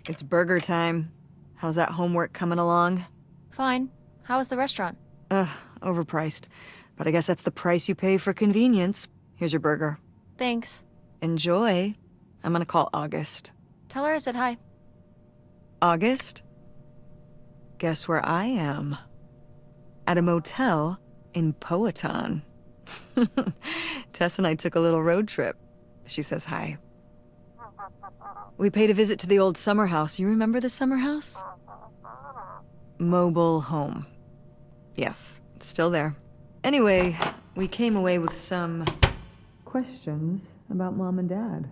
It's burger time. How's that homework coming along? Fine. How was the restaurant? Overpriced. But I guess that's the price you pay for convenience. Here's your burger. Thanks. Enjoy. I'm gonna call August. Tell her I said hi. August? Guess where I am? At a motel in Powhatan. Tess and I took a little road trip. She says hi. We paid a visit to the old summer house. You remember the summer house? Mobile home. Yes, it's still there. Anyway, we came away with some questions about Mom and Dad.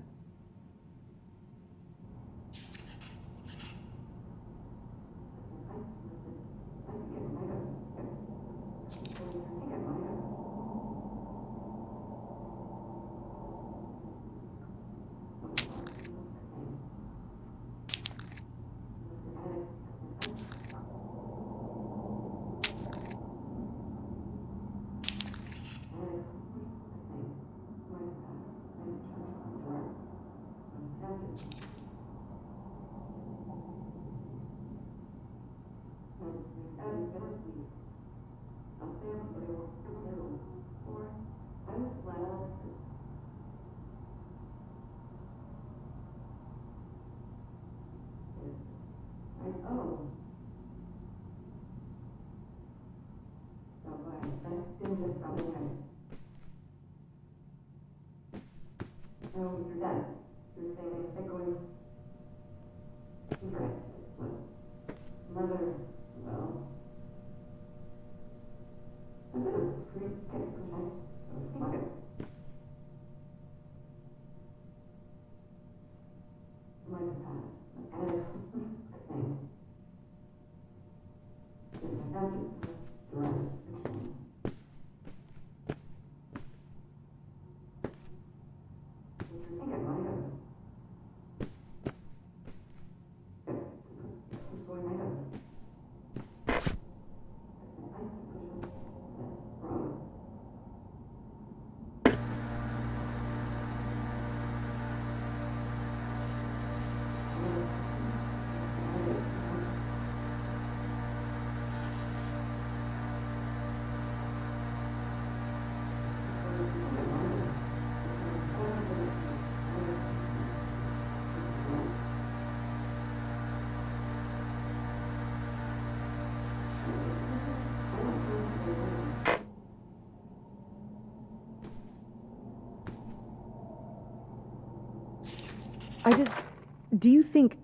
Do you think...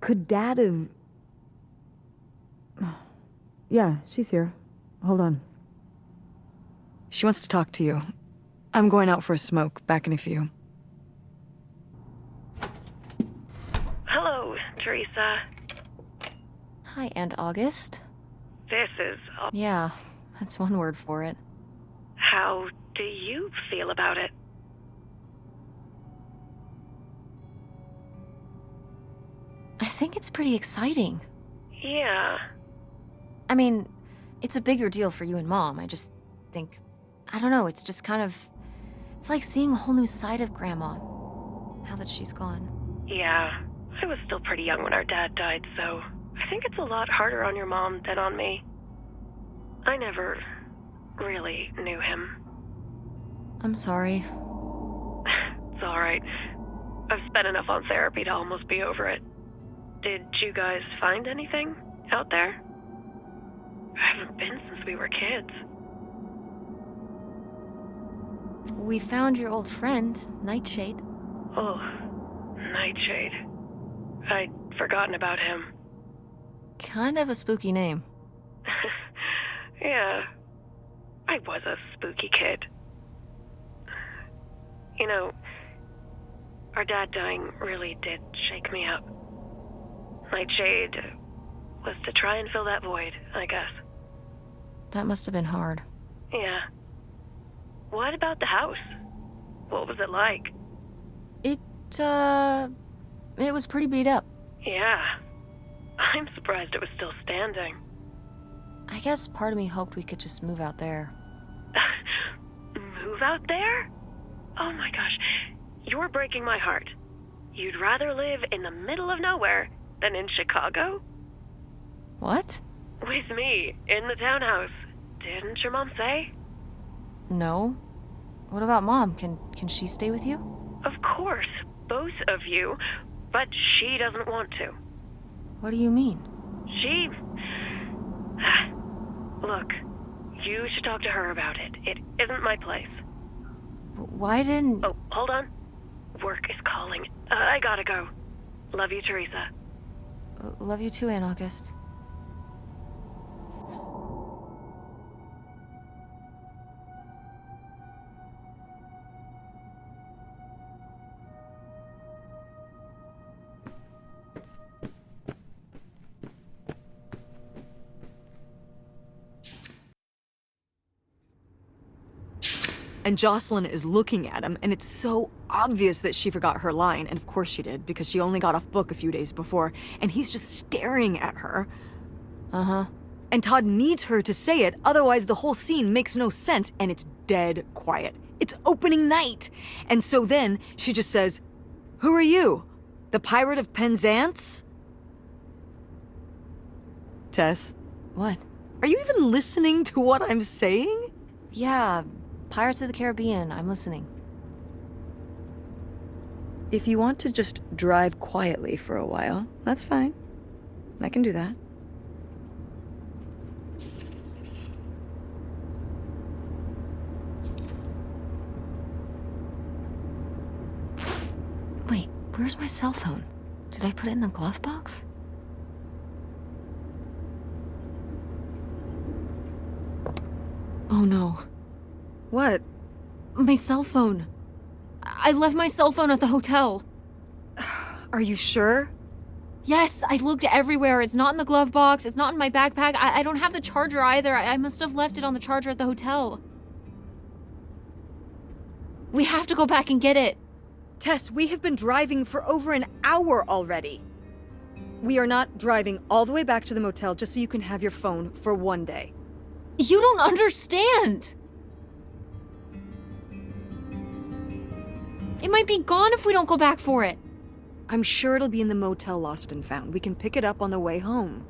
Could Dad have... Yeah, she's here. Hold on. She wants to talk to you. I'm going out for a smoke. Back in a few. Hello, Teresa. Hi, Aunt August. This is... Yeah, that's one word for it. How do you feel about it? I think it's pretty exciting. Yeah. I mean, it's a bigger deal for you and Mom. I just think... I don't know, it's just kind of... It's like seeing a whole new side of Grandma, now that she's gone. Yeah. I was still pretty young when our dad died, so I think it's a lot harder on your mom than on me. I never really knew him. I'm sorry. It's alright. I've spent enough on therapy to almost be over it. Did you guys find anything out there? I haven't been since we were kids. We found your old friend, Nightshade. Oh, Nightshade. I'd forgotten about him. Kind of a spooky name. Yeah, I was a spooky kid. You know, our dad dying really did shake me up. Nightshade was to try and fill that void, I guess. That must have been hard. Yeah. What about the house? What was it like? It was pretty beat up. Yeah. I'm surprised it was still standing. I guess part of me hoped we could just move out there. Move out there? Oh my gosh. You're breaking my heart. You'd rather live in the middle of nowhere than in Chicago? What? With me, in the townhouse. Didn't your mom say? No. What about Mom? Can she stay with you? Of course, both of you, but she doesn't want to. What do you mean? She... Look, you should talk to her about it. It isn't my place. Why didn't... Oh, hold on. Work is calling. I gotta go. Love you, Teresa. Love you too, Aunt August. And Jocelyn is looking at him, and it's so obvious that she forgot her line, and of course she did, because she only got off book a few days before, and he's just staring at her. Uh-huh. And Todd needs her to say it, otherwise the whole scene makes no sense, and it's dead quiet. It's opening night! And so then she just says, "Who are you? The Pirate of Penzance?" Tess, What? are you even listening to what I'm saying? Yeah, Pirates of the Caribbean. I'm listening. If you want to just drive quietly for a while, that's fine. I can do that. Wait, where's my cell phone? Did I put it in the glove box? Oh no. What? My cell phone. I left my cell phone at the hotel. Are you sure? Yes, I looked everywhere. It's not in the glove box. It's not in my backpack. I don't have the charger either. I must have left it on the charger at the hotel. We have to go back and get it. Tess, we have been driving for over an hour already. We are not driving all the way back to the motel just so you can have your phone for one day. You don't understand. It might be gone if we don't go back for it. I'm sure it'll be in the motel Lost and Found. We can pick it up on the way home.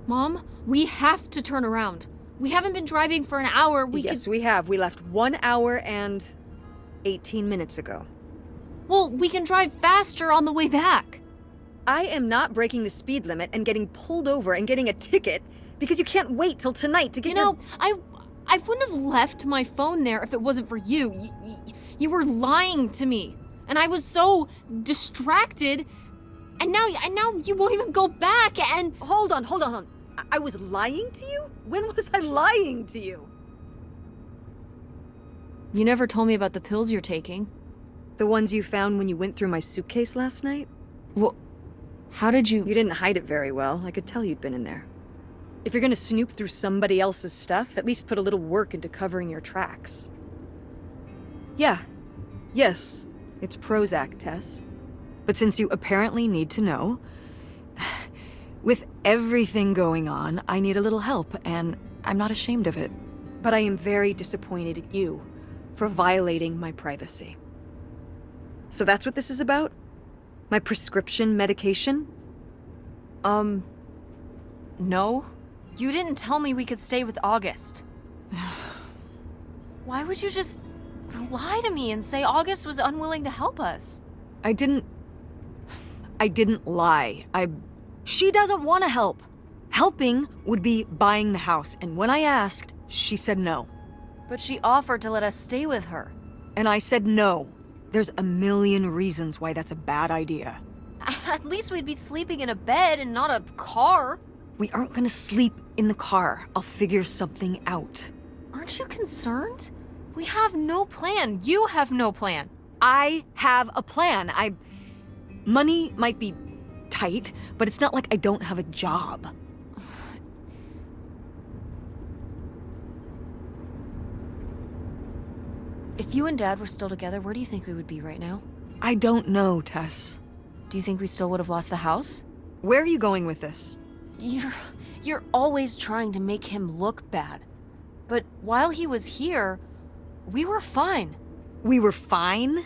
Mom, we have to turn around. We haven't been driving for an hour. Yes, we have. We left 1 hour and 18 minutes ago. Well, we can drive faster on the way back. I am not breaking the speed limit and getting pulled over and getting a ticket because you can't wait till tonight to get I wouldn't have left my phone there if it wasn't for you. You were lying to me, and I was so distracted. And now you won't even go back. And Hold on. I was lying to you? When was I lying to you? you never told me about the pills you're taking. The ones you found when you went through my suitcase last night? Well, how did you? You didn't hide it very well. I could tell you'd been in there. If you're gonna snoop through somebody else's stuff, at least put a little work into covering your tracks. Yes, it's Prozac, Tess. But since you apparently need to know, with everything going on, I need a little help, and I'm not ashamed of it. But I am very disappointed at you for violating my privacy. So that's what this is about? My prescription medication? No. You didn't tell me we could stay with August. Why would you just lie to me and say August was unwilling to help us? I didn't lie. She doesn't want to help. Helping would be buying the house, and when I asked, she said no. But she offered to let us stay with her. And I said no. There's a million reasons why that's a bad idea. At least we'd be sleeping in a bed and not a car. We aren't gonna sleep in the car. I'll figure something out. Aren't you concerned? We have no plan. You have no plan. I have a plan. Money might be tight, but it's not like I don't have a job. If you and Dad were still together, where do you think we would be right now? I don't know, Tess. Do you think we still would have lost the house? Where are you going with this? You're always trying to make him look bad. But while he was here, we were fine. We were fine?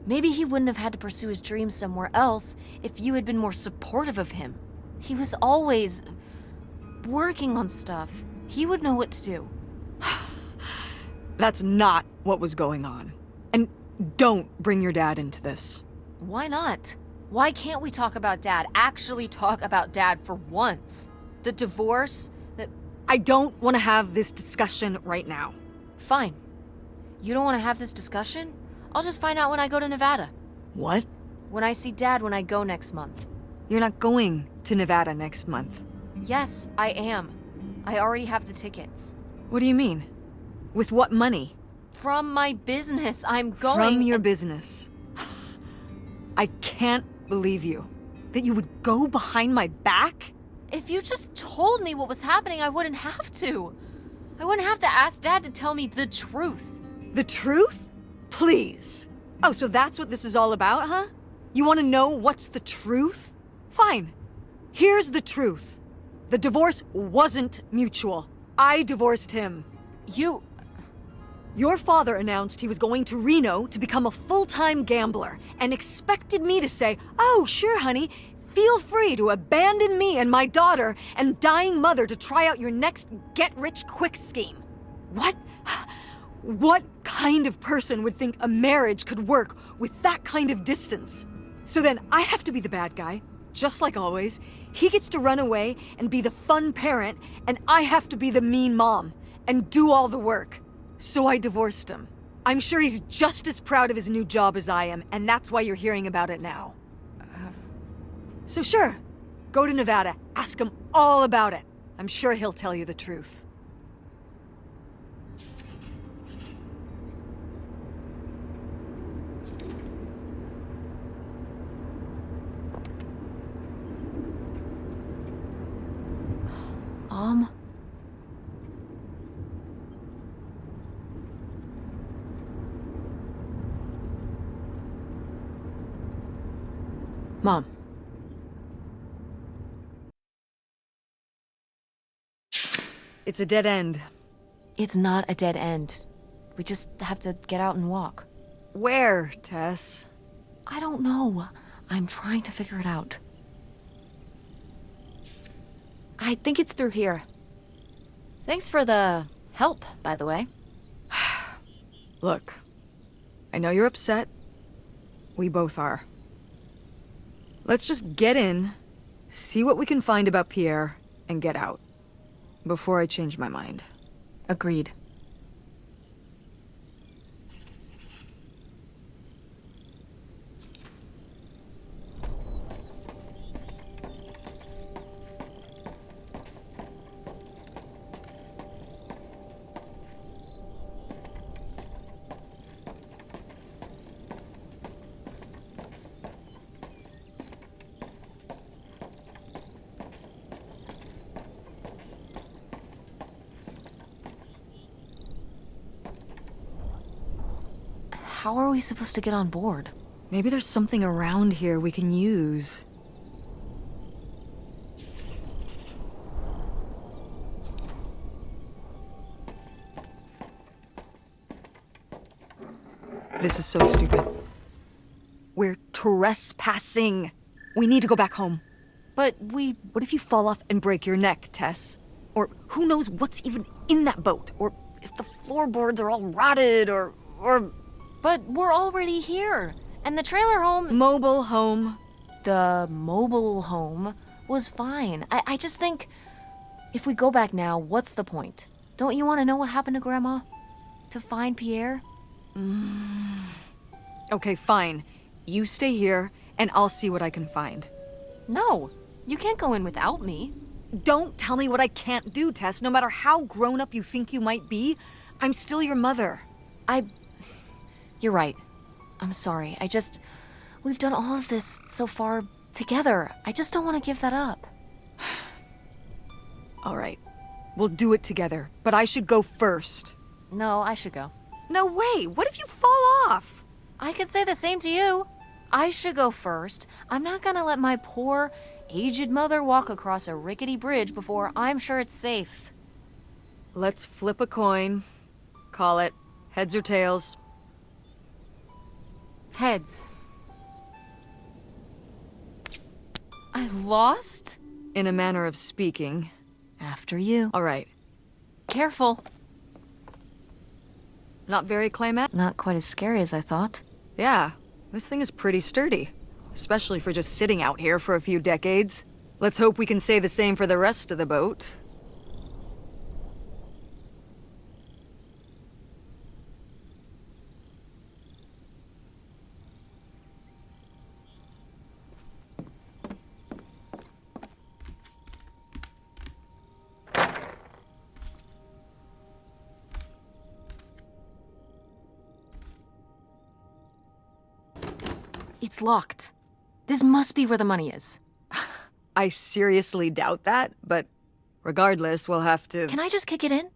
Maybe he wouldn't have had to pursue his dreams somewhere else if you had been more supportive of him. He was always working on stuff. He would know what to do. That's not what was going on. And don't bring your dad into this. Why not? Why can't we talk about Dad? Actually talk about Dad for once? The divorce, I don't want to have this discussion right now. Fine. You don't want to have this discussion? I'll just find out when I go to Nevada. What? When I see Dad when I go next month. You're not going to Nevada next month. Yes, I am. I already have the tickets. What do you mean? With what money? From my business, I'm going. From your business. I can't believe you. That you would go behind my back? If you just told me what was happening, I wouldn't have to. I wouldn't have to ask Dad to tell me the truth. The truth? Please. Oh, so that's what this is all about, huh? You want to know what's the truth? Fine. Here's the truth. The divorce wasn't mutual. I divorced him. Your father announced he was going to Reno to become a full-time gambler and expected me to say, "Oh, sure, honey, feel free to abandon me and my daughter and dying mother to try out your next get-rich-quick scheme." What? What kind of person would think a marriage could work with that kind of distance? So then I have to be the bad guy, just like always. He gets to run away and be the fun parent, and I have to be the mean mom and do all the work. So I divorced him. I'm sure he's just as proud of his new job as I am, and that's why you're hearing about it now. So sure, go to Nevada, ask him all about it. I'm sure he'll tell you the truth. Mom. It's a dead end. It's not a dead end. We just have to get out and walk. Where, Tess? I don't know. I'm trying to figure it out. I think it's through here. Thanks for the help, by the way. Look, I know you're upset. We both are. Let's just get in, see what we can find about Pierre, and get out. Before I change my mind. Agreed. How are we supposed to get on board? Maybe there's something around here we can use. This is so stupid. We're trespassing. We need to go back home. But What if you fall off and break your neck, Tess? Or who knows what's even in that boat? Or if the floorboards are all rotted, or... But we're already here. And the trailer home... Mobile home. The mobile home was fine. I just think... If we go back now, what's the point? Don't you want to know what happened to Grandma? To find Pierre? Okay, fine. You stay here, and I'll see what I can find. No, you can't go in without me. Don't tell me what I can't do, Tess. No matter how grown up you think you might be, I'm still your mother. You're right. I'm sorry. We've done all of this so far together. I just don't want to give that up. All right. We'll do it together, but I should go first. No, I should go. No way! What if you fall off? I could say the same to you. I should go first. I'm not gonna let my poor, aged mother walk across a rickety bridge before I'm sure it's safe. Let's flip a coin. Call it heads or tails. Heads. I lost? In a manner of speaking. After you. All right. Careful. Not very climate? Not quite as scary as I thought. Yeah, this thing is pretty sturdy. Especially for just sitting out here for a few decades. Let's hope we can say the same for the rest of the boat. It's locked. This must be where the money is. I seriously doubt that, but regardless, we'll have to... Can I just kick it in?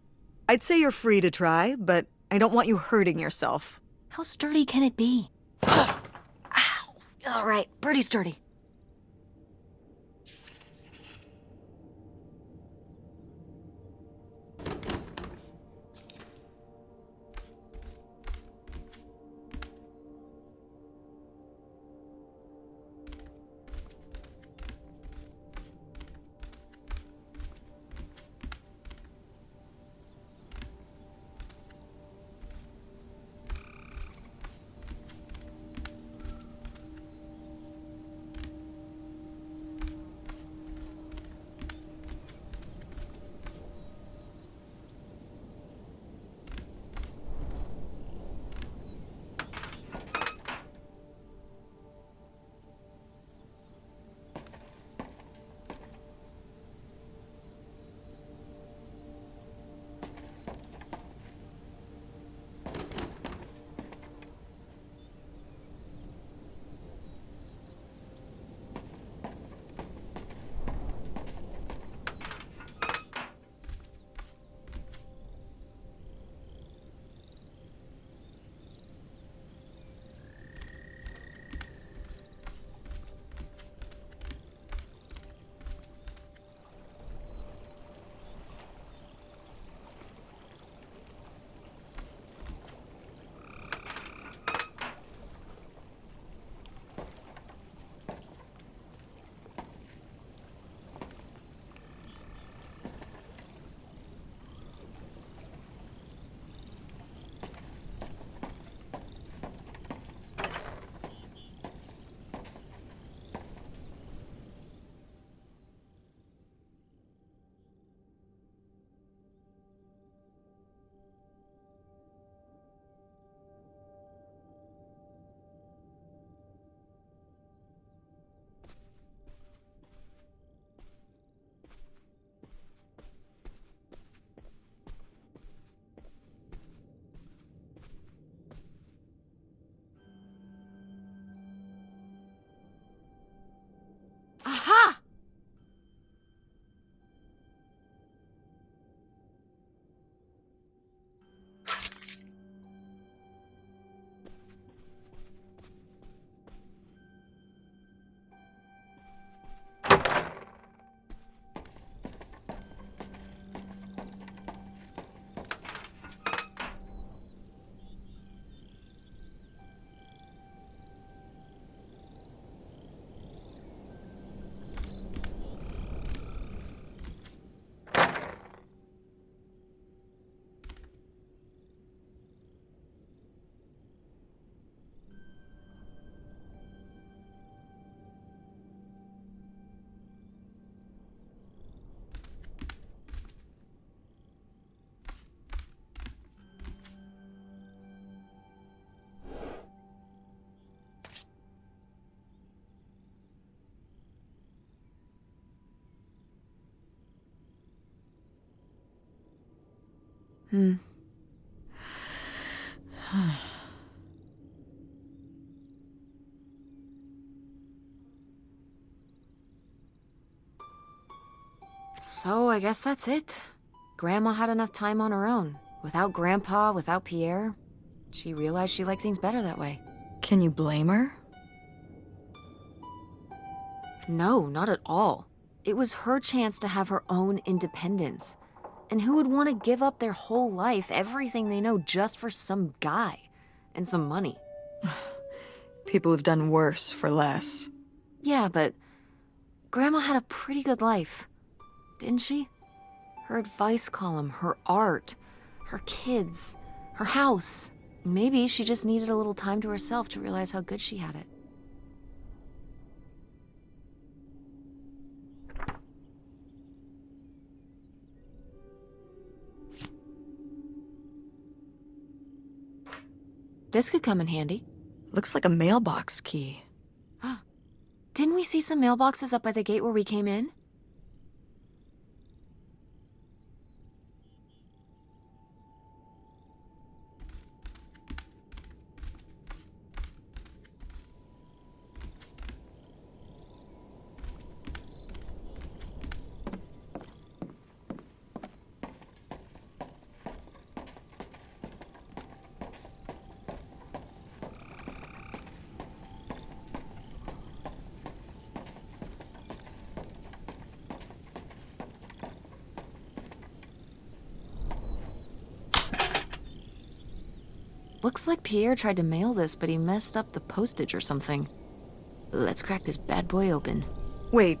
I'd say you're free to try, but I don't want you hurting yourself. How sturdy can it be? Ow! All right, pretty sturdy. Aha! So I guess that's it. Grandma had enough time on her own. Without Grandpa, without Pierre. She realized she liked things better that way. Can you blame her? No, not at all. It was her chance to have her own independence. And who would want to give up their whole life, everything they know, just for some guy and some money? People have done worse for less. Yeah, but Grandma had a pretty good life, didn't she? Her advice column, her art, her kids, her house. Maybe she just needed a little time to herself to realize how good she had it. This could come in handy. Looks like a mailbox key. Didn't we see some mailboxes up by the gate where we came in? Looks like Pierre tried to mail this, but he messed up the postage or something. Let's crack this bad boy open. Wait,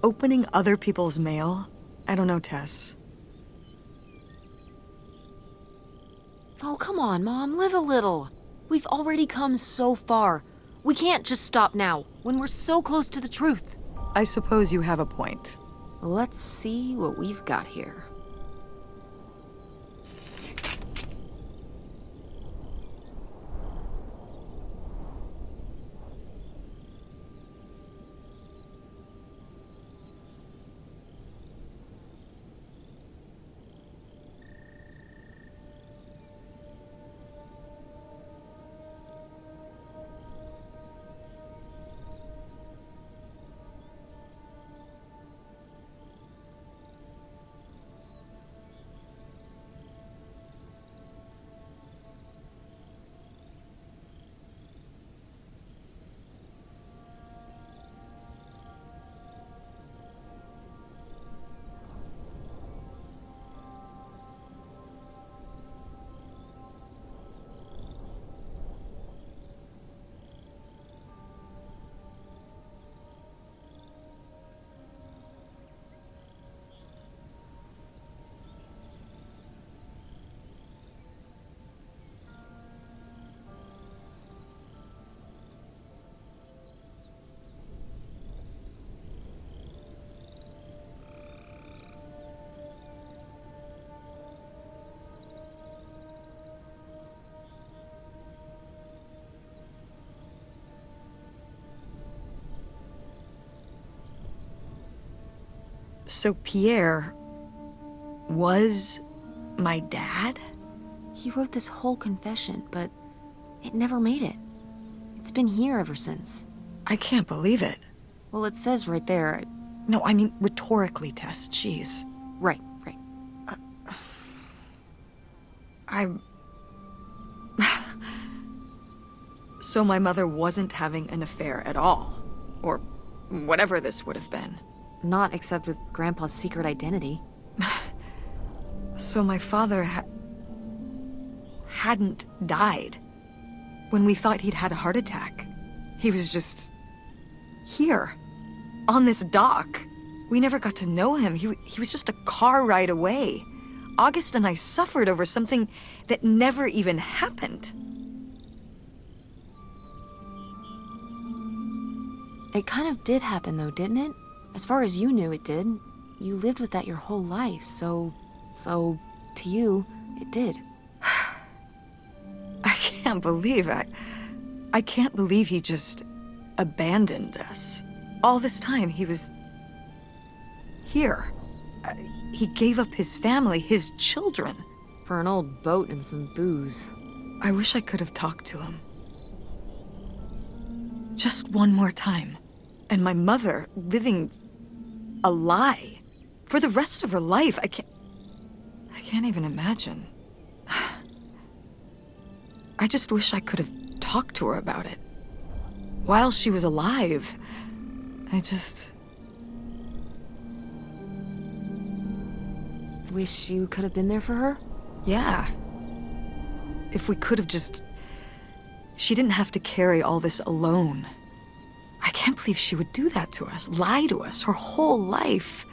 opening other people's mail? I don't know, Tess. Oh, come on, Mom, live a little. We've already come so far. We can't just stop now, when we're so close to the truth. I suppose you have a point. Let's see what we've got here. So Pierre was my dad? He wrote this whole confession, but it never made it. It's been here ever since. I can't believe it. Well, it says right there. No, I mean rhetorically, Tess. Jeez. Right. I'm... So my mother wasn't having an affair at all. Or whatever this would have been. Not except with Grandpa's secret identity. So my father hadn't died. When we thought he'd had a heart attack. He was just... here. On this dock. We never got to know him. He was just a car ride away. August and I suffered over something that never even happened. It kind of did happen though, didn't it? As far as you knew, it did. You lived with that your whole life, so to you, it did. I can't believe I can't believe he just abandoned us. All this time, he was here. He gave up his family, his children. For an old boat and some booze. I wish I could have talked to him. Just one more time. And my mother living a lie for the rest of her life. I can't even imagine. I just wish I could have talked to her about it. While she was alive, Wish you could have been there for her? Yeah. If we could have just... She didn't have to carry all this alone. I can't believe she would do that to us, lie to us her whole life.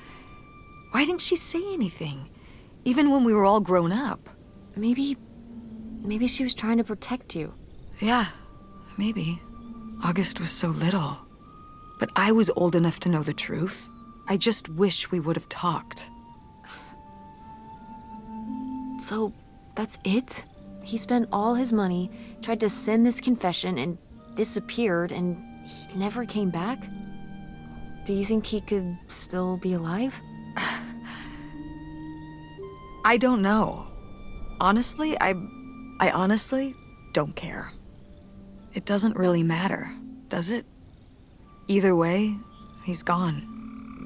Why didn't she say anything? Even when we were all grown up. Maybe she was trying to protect you. Yeah, maybe. August was so little. But I was old enough to know the truth. I just wish we would have talked. So, that's it? He spent all his money, tried to send this confession, and disappeared, and he never came back? Do you think he could still be alive? I don't know. Honestly, I honestly don't care. It doesn't really matter, does it? Either way, he's gone.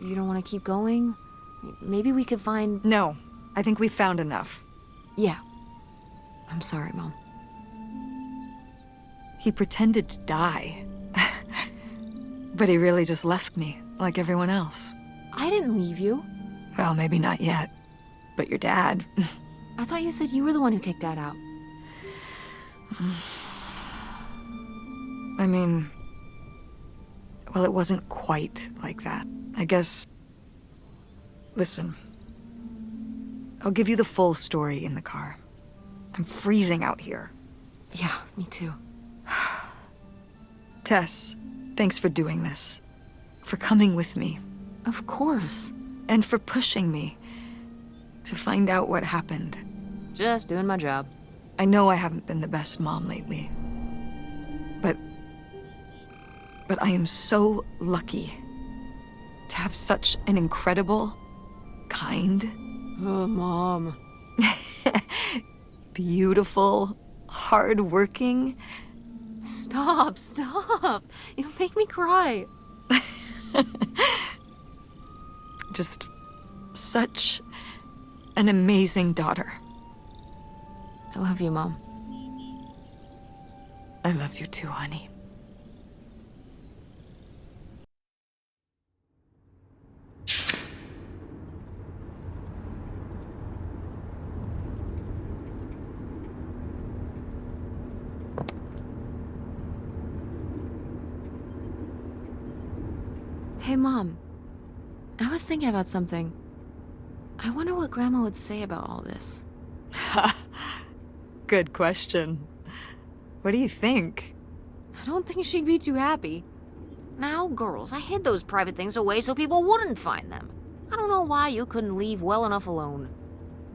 You don't want to keep going? Maybe we could find... No, I think we found enough. Yeah. I'm sorry, Mom. He pretended to die. But he really just left me, like everyone else. I didn't leave you. Well, maybe not yet. But your dad... I thought you said you were the one who kicked Dad out. I mean... Well, it wasn't quite like that. I guess... Listen. I'll give you the full story in the car. I'm freezing out here. Yeah, me too. Tess, thanks for doing this. For coming with me. Of course. And for pushing me to find out what happened. Just doing my job. I know I haven't been the best mom lately. But I am so lucky to have such an incredible, kind, Oh, Mom. beautiful, hardworking... Stop. You'll make me cry. just such an amazing daughter. I love you, Mom. I love you too, honey. Hey, Mom. I was thinking about something. I wonder what Grandma would say about all this. Good question. What do you think? I don't think she'd be too happy. Now, girls, I hid those private things away so people wouldn't find them. I don't know why you couldn't leave well enough alone.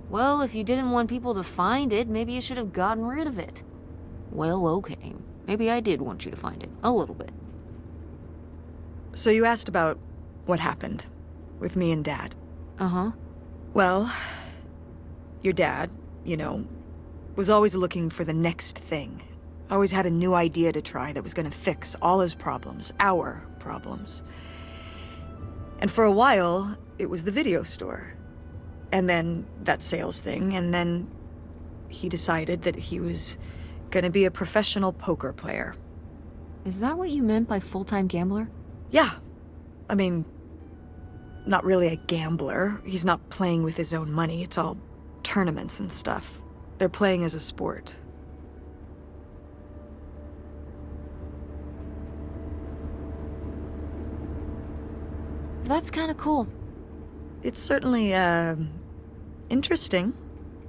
Well, if you didn't want people to find it, maybe you should have gotten rid of it. Well, okay. Maybe I did want you to find it. A little bit. So you asked about what happened with me and Dad. Uh-huh. Well, your dad, was always looking for the next thing. Always had a new idea to try that was going to fix all his problems, our problems. And for a while, it was the video store. And then that sales thing, and then he decided that he was going to be a professional poker player. Is that what you meant by full-time gambler? Yeah. I mean, not really a gambler. He's not playing with his own money. It's all tournaments and stuff. They're playing as a sport. That's kind of cool. It's certainly, interesting.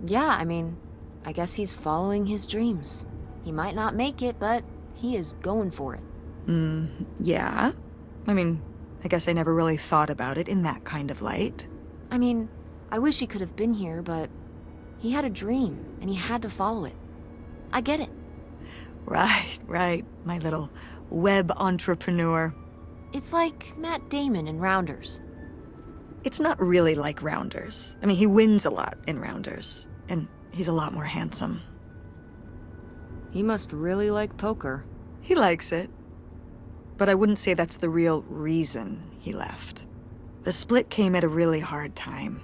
Yeah, I mean, I guess he's following his dreams. He might not make it, but he is going for it. Yeah. I mean, I guess I never really thought about it in that kind of light. I mean, I wish he could have been here, but he had a dream, and he had to follow it. I get it. Right, my little web entrepreneur. It's like Matt Damon in Rounders. It's not really like Rounders. I mean, he wins a lot in Rounders, and he's a lot more handsome. He must really like poker. He likes it. But I wouldn't say that's the real reason he left. The split came at a really hard time.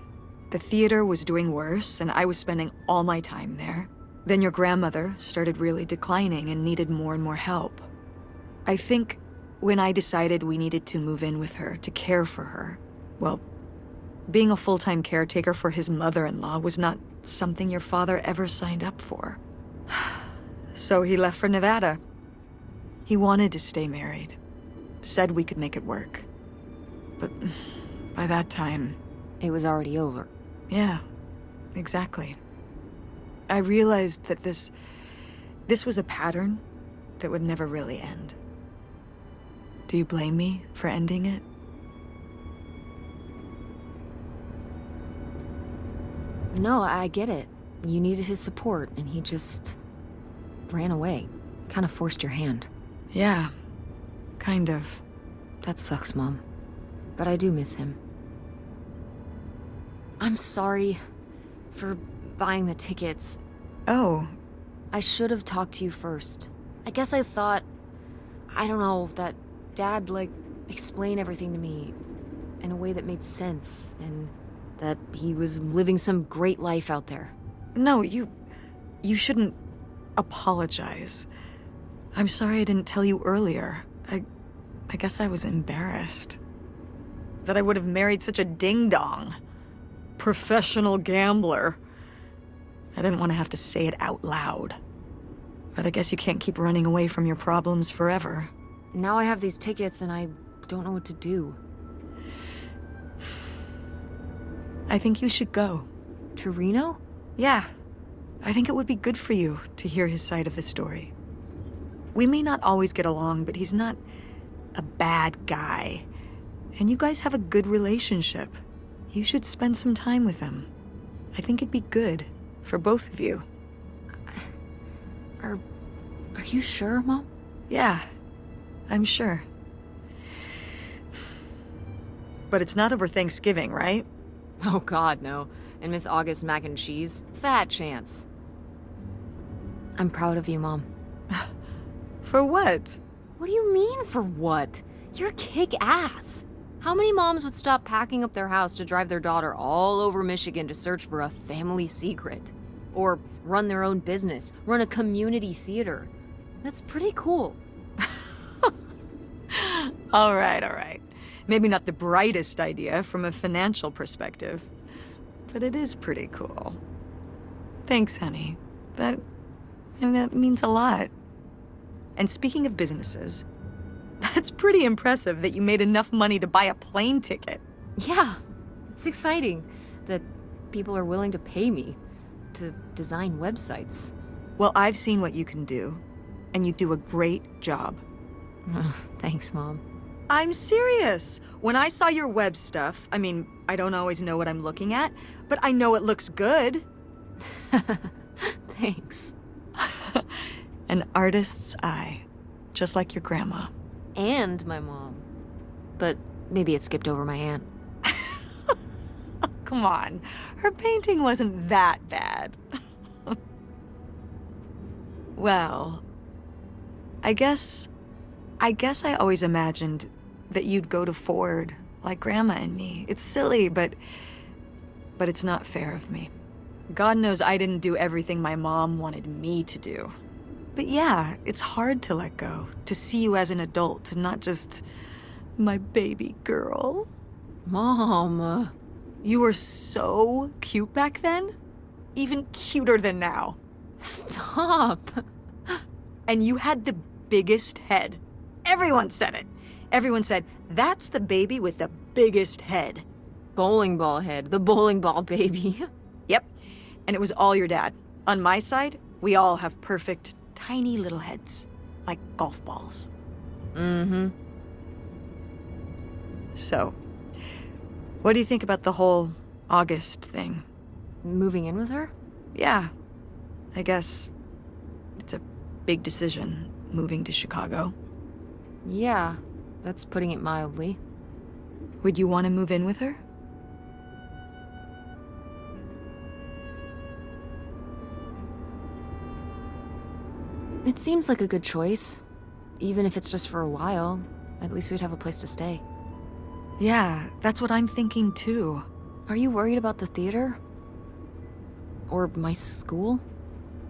The theater was doing worse, and I was spending all my time there. Then your grandmother started really declining and needed more and more help. I think when I decided we needed to move in with her to care for her, well, being a full-time caretaker for his mother-in-law was not something your father ever signed up for. So he left for Nevada. He wanted to stay married. said we could make it work. But by that time... It was already over. Yeah, exactly. I realized that this was a pattern that would never really end. Do you blame me for ending it? No, I get it. You needed his support, and he just ran away. Kind of forced your hand. Yeah, kind of. That sucks, Mom. But I do miss him. I'm sorry for buying the tickets. Oh, I should have talked to you first. I guess I thought, I don't know, that Dad, explained everything to me in a way that made sense, and that he was living some great life out there. no, you shouldn't apologize. I'm sorry I didn't tell you earlier. I guess I was embarrassed. That I would have married such a ding-dong. Professional gambler. I didn't want to have to say it out loud. But I guess you can't keep running away from your problems forever. Now I have these tickets and I don't know what to do. I think you should go. To Reno? Yeah. I think it would be good for you to hear his side of the story. We may not always get along, but he's not a bad guy. And you guys have a good relationship. You should spend some time with him. I think it'd be good for both of you. Are you sure, Mom? Yeah, I'm sure. But it's not over Thanksgiving, right? Oh God, no. And Miss August mac and cheese? Fat chance. I'm proud of you, Mom. For what? What do you mean, for what? You're kick-ass. How many moms would stop packing up their house to drive their daughter all over Michigan to search for a family secret? Or run their own business, run a community theater? That's pretty cool. All right. Maybe not the brightest idea from a financial perspective, but it is pretty cool. Thanks, honey. That means a lot. And speaking of businesses, that's pretty impressive that you made enough money to buy a plane ticket. Yeah, it's exciting that people are willing to pay me to design websites. Well, I've seen what you can do, and you do a great job. Thanks, Mom. I'm serious. When I saw your web stuff, I don't always know what I'm looking at, but I know it looks good. Thanks. An artist's eye, just like your grandma. And my mom. But maybe it skipped over my aunt. Come on, her painting wasn't that bad. Well, I guess I always imagined that you'd go to Ford, like Grandma and me. It's silly, but it's not fair of me. God knows I didn't do everything my mom wanted me to do. But yeah, it's hard to let go, to see you as an adult, and not just my baby girl. Mom. You were so cute back then, even cuter than now. Stop. And you had the biggest head. Everyone said it. Everyone said, that's the baby with the biggest head. Bowling ball head, the bowling ball baby. Yep. And it was all your dad. On my side, we all have perfect, tiny little heads, like golf balls. Mm-hmm. So, what do you think about the whole August thing? Moving in with her? Yeah, I guess it's a big decision, moving to Chicago. Yeah, that's putting it mildly. Would you want to move in with her? It seems like a good choice. Even if it's just for a while, at least we'd have a place to stay. Yeah, that's what I'm thinking too. Are you worried about the theater? Or my school?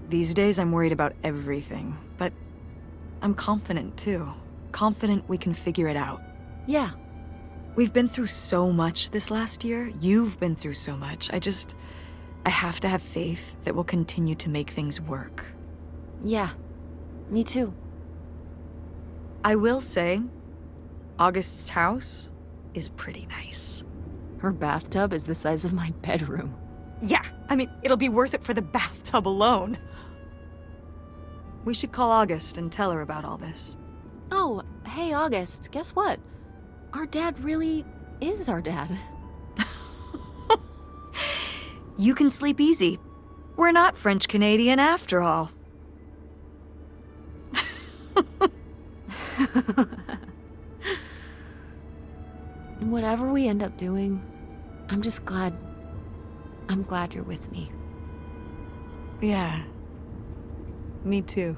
These days I'm worried about everything, but I'm confident too. Confident we can figure it out. Yeah. We've been through so much this last year. You've been through so much. I have to have faith that we'll continue to make things work. Yeah. Me too. I will say, August's house is pretty nice. Her bathtub is the size of my bedroom. Yeah, I mean, it'll be worth it for the bathtub alone. We should call August and tell her about all this. Oh, hey, August, guess what? Our dad really is our dad. You can sleep easy. We're not French-Canadian after all. Whatever we end up doing, I'm glad you're with me. Yeah. Me too.